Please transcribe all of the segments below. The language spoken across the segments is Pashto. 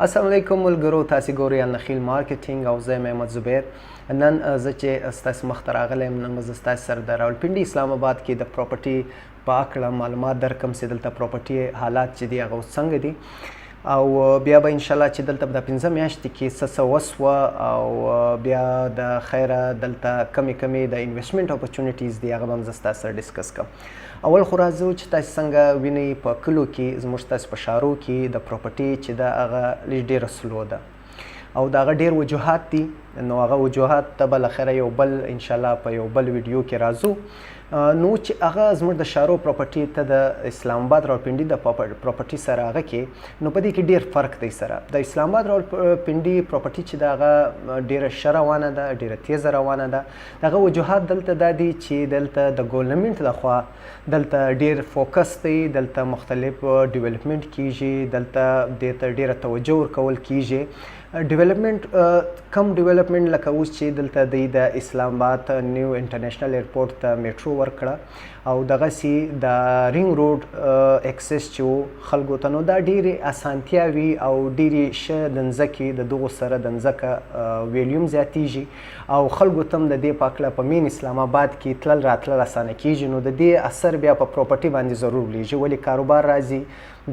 السلام علیکم ملګرو، تاسې ګورئ النخیل مارکیټینګ او زه یم احمد زبیر. نن زه چې ستاسې مخ ته راغلی یم، نن به زه ستاسې سره د راولپنډي اسلام آباد کې د پراپرټي په هکله معلومات درکړم چې دلته پراپرټي حالات چې دي هغه اوس څنګه دي، او بیا به انشاءالله چې دلته به د 15 میاشتې کې څه وسوه، او بیا د خیره دلته کمې د انویسټمنټ اپورچونیټیز دي هغه به هم زه ستاسو سره ډسکس کوم. اول خو راځو چې تاسې څنګه وینئ په کلو کې زموږ ستاسې په ښارو کې د پراپرټي چې ده هغه لږ ډېره سلو ده او د هغه ډېر وجوهات دي. نو هغه وجوهات ته به له خیره یو بل انشاءالله په یو بل ویډیو کې راځو. نو چې هغه زموږ د ښارو پراپرټي ته د اسلام آباد راولپنډي د پراپرټي سره هغه کې نو په دې کې ډېر فرق دی سره. د اسلام آباد راولپنډي پراپرټي چې د هغه ډېره ښه روانه ده، ډېره تیزه روانه ده. د هغه وجوهات دلته دا دي چې دلته د ګورنمنټ لخوا دلته ډېر فوکس دی، دلته مختلف ډیولپمنټ کیږي، دلته دې ته ډېره توجه ورکول کیږي. ډیولپمنټ کم ډیولپمنټ لکه اوس چې دلته دی د اسلام آباد نیو انټرنیشنل ایرپورټ ته میټرو ورکړه او دغسې د رینګ روډ اکسس چې و خلکو ته، نو دا ډېرې اسانتیاوي او ډېرې ښه د مځکې د دغو سره د مځکه ویلیوم زیاتیږي او خلکو ته هم د دې په هکله په مین اسلام آباد کې تلل راتلل اسانه کیږي. نو د دې اثر بیا په پراپرټي باندې ضرور ولیږي، ولې کاروبار راځي،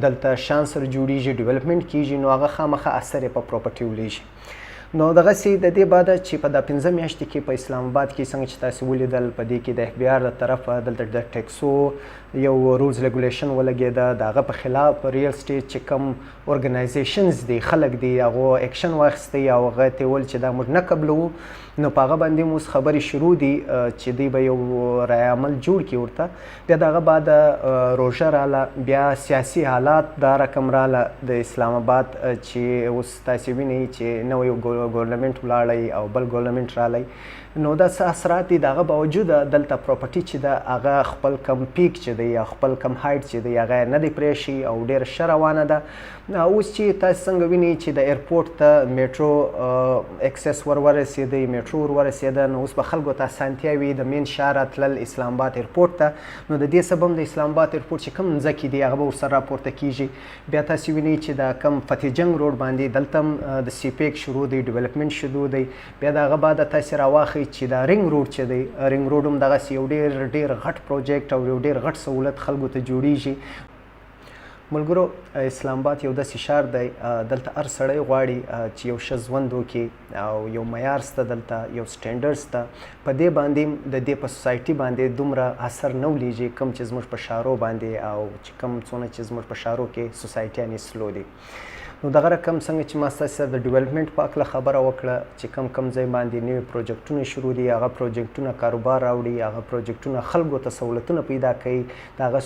دلته شان سره جوړیږي، ډیولپمنټ کیږي، نو هغه خامخا اثر یې په پراپرټي ولیږي. نو دغسې د دې بعده چې په د 15 میاشتې کې په اسلام آباد کې څنګه چې تاسې ولیدل، په دې کې د FBI د طرفه دلته د ټیکسو یو رولز ریګولیشن ولګېده، د هغه په خلاف ریل اسټیټ چې کوم ارګنایزیشنز دي، خلک دي، هغو اکشن واخیستی او هغه ته ویل چې دا موږ نه قبلوو. نو په هغه باندې هم اوس خبرې شروع دي چې دوی به یو رای عمل جوړ کړي ورته. بیا د هغه بعد روژه راله، بیا سیاسي حالات دا رقم راله د اسلام آباد چې اوس تاسې وینئ چې نوی ګورنمنټ ولاړی او بل ګورنمنټ رالی. نو دا څه اثرات دي، د هغه باوجود دلته پراپرټي چې ده هغه خپل کم پیک چې دی یا خپل کم هایټ چې دی هغه نه دی پرېښي او ډېره ښه روانه ده. اوس چې تاسې څنګه وینئ چې د ایرپورټ ته میټرو اکسس ورسېدی، میټرو ورسېده، نو اوس به خلکو ته اسانتیاوي د مین ښار تلل اسلام آباد ایرپورټ ته. نو د دې سبب د اسلام آباد ایرپورټ چې کوم ځمکې دي هغه به ورسره راپورته کیږي. بیا تاسې وینئ چې د کم فتح جنګ روډ باندې دلته هم د سی پیک شروع دی، ډیولپمنټ شروع دی. بیا د هغه بعد تاسې راواخئ چې د رینګ روډ چې دی، رینګ روډ هم دغسې یو ډېر غټ پروجیکټ او یو ډېر غټ سهولت خلکو ته جوړیږي. ملګرو، اسلام آباد یو داسې ښار دی، دلته هر سړی غواړي چې یو ښه ژوند وکړي او یو معیار شته، دلته یو سټینډرډ شته. په دې باندې هم د دې په سوسایټي باندې دومره اثر نه ولیږي کوم چې زموږ په ښارو باندې او چې کوم څونه چې زموږ په ښارو کې سوسایټیانې سلو دي. نو دغه رقم څنګه چې ما ستاسې سره د ډیولپمنټ په هکله خبره وکړه چې کوم ځای باندې نوي پروجیکټونه شروع دي، هغه پروجیکټونه کاروبار راوړي، هغه پروجیکټونه خلکو ته سهولتونه پیدا کوي، د هغه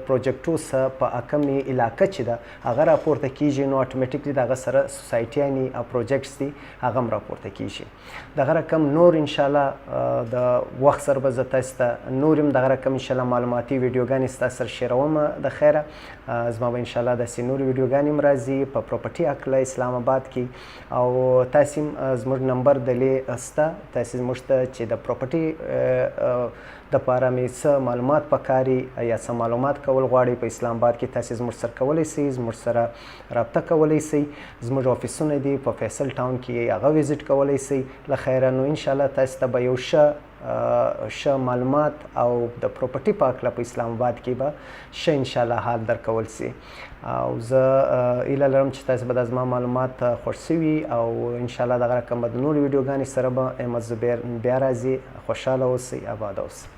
پروجیکټو څخه په کمې علاقه چې ده هغه راپورته کیږي، نو اټومیټیکلی د هغه سره سوسایټیانې او پروجیکټس دي هغه هم راپورته کیږي. دغه رقم نور انشاءالله د وخت سره به زه تاسو ته نور هم دغه رقم انشاءالله معلوماتي ویډیوګانې ستاسو سره شیروم د خیره. زما به انشاءالله داسې نورې ویډیوګانې هم راځي په پراپرټي هکله اسلام آباد کې، او تاسې هم زموږ نمبر دلې شته، تاسې زموږ ته چې د پراپرټي دپاره مې څه معلومات پکاري یا څه معلومات کول غواړئ په اسلام آباد کې، تاسې زموږ سره کولی شئ، زموږ سره رابطه کولی شئ. زموږ افیسونه دي په فیصل ټاون کې، هغه ویزیټ کولی شئ له خیره. نو انشاءالله تاسې ته به یو ښه معلومات او د پراپرټي په هکله په اسلام آباد کې به ښه انشاءالله حال درکول شي. او زه هیله لرم چې تاسې به دا زما معلومات خوښ شوي او انشاءالله دغه رقم به د نورو ویډیوګانې سره به احمد زبیر بیا راځي. خوشحاله اوسئ، اباد اوسئ.